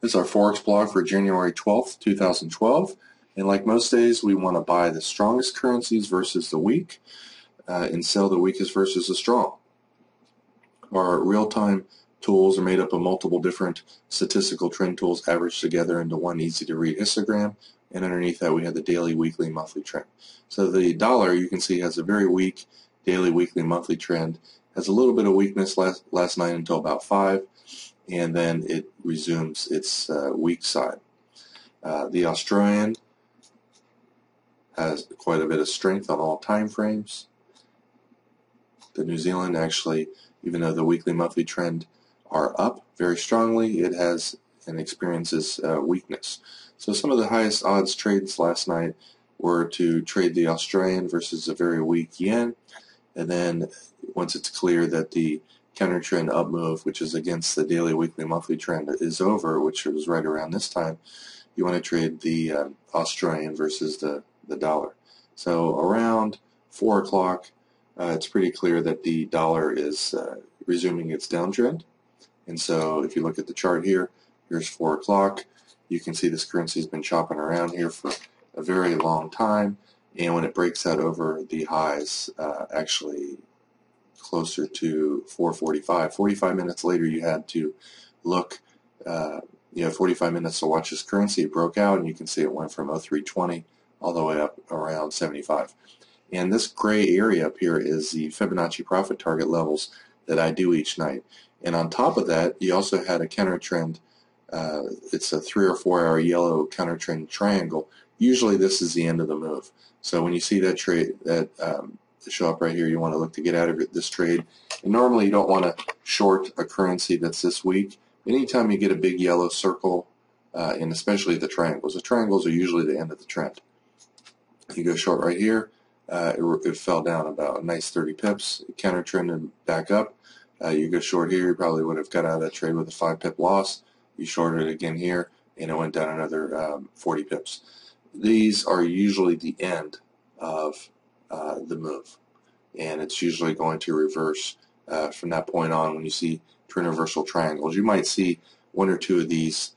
This is our Forex blog for January 12th, 2012. And like most days, we want to buy the strongest currencies versus the weak and sell the weakest versus the strong. Our real-time tools are made up of multiple different statistical trend tools averaged together into one easy-to-read histogram. And underneath that, we have the daily, weekly, monthly trend. So the dollar, you can see, has a very weak daily, weekly, monthly trend. Has a little bit of weakness last night until about 5. And then it resumes its weak side. The Australian has quite a bit of strength on all time frames. The New Zealand actually, even though the weekly monthly trend are up very strongly, it has and experiences weakness. So some of the highest odds trades last night were to trade the Australian versus a very weak yen, and then once it's clear that the counter trend up move, which is against the daily, weekly, monthly trend, is over, which was right around this time, you want to trade the Australian versus the dollar. So around 4 o'clock, it's pretty clear that the dollar is resuming its downtrend. And so if you look at the chart here, here's 4 o'clock. You can see this currency has been chopping around here for a very long time. And when it breaks out over the highs, actually closer to 4:45. 45 minutes later, you had to look, 45 minutes to watch this currency. It broke out, and you can see it went from 0320 all the way up around 75. And this gray area up here is the Fibonacci profit target levels that I do each night. And on top of that, you also had a counter trend. It's a 3 or 4 hour yellow counter trend triangle. Usually this is the end of the move. So when you see that trade, show up right here, you want to look to get out of this trade. And normally you don't want to short a currency that's this weak. Anytime you get a big yellow circle, and especially the triangles are usually the end of the trend. You go short right here, it fell down about a nice 30 pips, counter trended back up. You go short here, you probably would have got out of that trade with a 5 pip loss. You shorted it again here, and it went down another 40 pips. These are usually the end of the move, and it's usually going to reverse from that point on. When you see trend reversal triangles, you might see 1 or 2 of these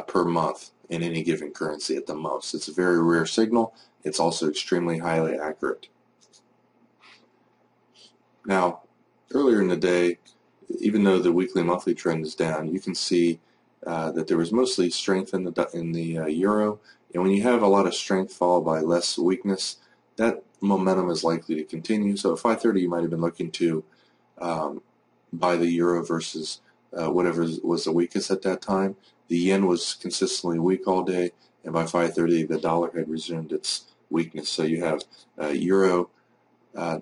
per month in any given currency at the most. It's a very rare signal. It's also extremely highly accurate. Now, earlier in the day, even though the weekly monthly trend is down, you can see that there was mostly strength in the euro. And when you have a lot of strength followed by less weakness, that momentum is likely to continue. So at 5:30, you might have been looking to buy the euro versus whatever was the weakest at that time. The yen was consistently weak all day, and by 5:30, the dollar had resumed its weakness. So you have euro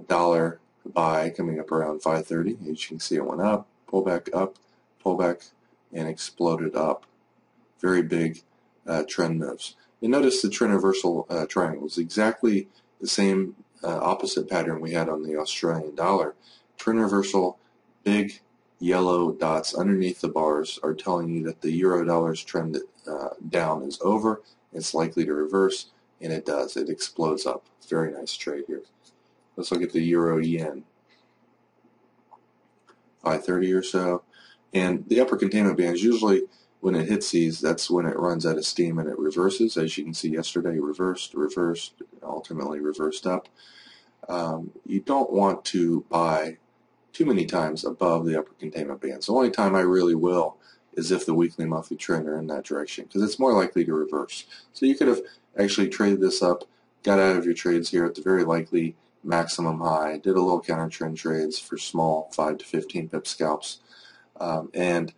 dollar buy coming up around 5:30. As you can see, it went up, pull back, and exploded up. Very big trend moves. And notice the trend reversal triangles, exactly the same opposite pattern we had on the Australian dollar. Trend reversal, big yellow dots underneath the bars are telling you that the euro dollar's trend down is over. It's likely to reverse, and it does. It explodes up. Very nice trade here. Let's look at the euro yen. 5:30 or so. And the upper containment bands, usually when it hits these, that's when it runs out of steam and it reverses. As you can see yesterday, reversed, ultimately reversed up. You don't want to buy too many times above the upper containment bands. The only time I really will is if the weekly monthly trend are in that direction, because it's more likely to reverse. So you could have actually traded this up, got out of your trades here at the very likely maximum high, did a little counter trend trades for small 5 to 15 pip scalps, and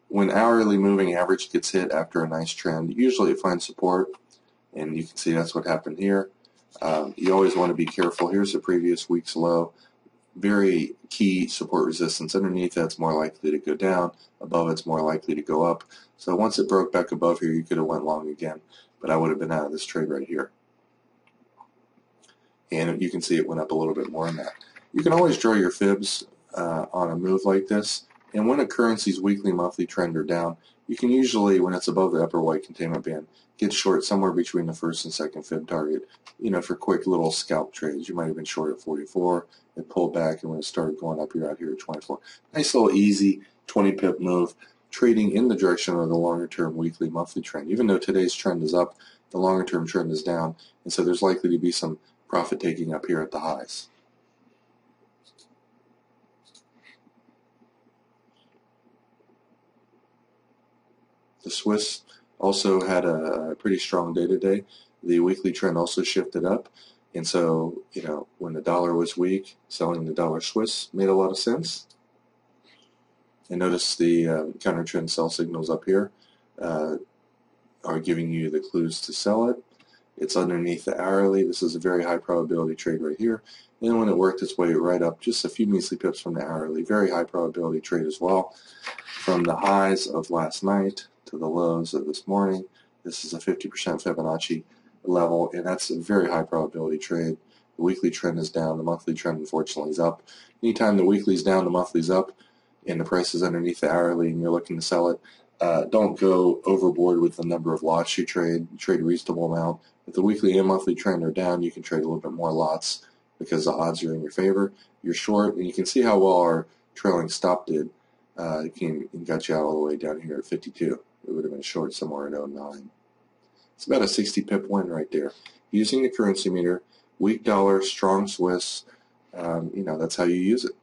when hourly moving average gets hit after a nice trend, usually it finds support, and you can see that's what happened here. You always want to be careful. Here's the previous week's low. Very key support resistance. Underneath that's more likely to go down. Above it's more likely to go up. So once it broke back above here, you could have went long again, but I would have been out of this trade right here. And you can see it went up a little bit more than that. You can always draw your fibs on a move like this. And when a currency's weekly, monthly trend are down, you can usually, when it's above the upper white containment band, get short somewhere between the first and second fib target. For quick little scalp trades. You might have been short at 44. It pulled back, and when it started going up, you're out here at 24. Nice little easy 20 pip move. trading in the direction of the longer-term weekly, monthly trend. Even though today's trend is up, the longer-term trend is down, and so there's likely to be some profit taking up here at the highs. The Swiss also had a pretty strong day today. The weekly trend also shifted up, and so when the dollar was weak, selling the dollar Swiss made a lot of sense. And notice the counter trend sell signals up here are giving you the clues to sell it. It's underneath the hourly. This is a very high probability trade right here. And when it worked its way right up just a few measly pips from the hourly, very high probability trade as well. From the highs of last night to the lows of this morning, this is a 50% Fibonacci level, and that's a very high probability trade. The weekly trend is down. The monthly trend, unfortunately, is up. Anytime the weekly is down, the monthly is up, and the price is underneath the hourly and you're looking to sell it, don't go overboard with the number of lots you trade. Trade a reasonable amount. If the weekly and monthly trend are down, you can trade a little bit more lots because the odds are in your favor. You're short, and you can see how well our trailing stop did. It got you out all the way down here at 52. It would have been short somewhere at 09. It's about a 60 pip win right there. Using the currency meter, weak dollar, strong Swiss, that's how you use it.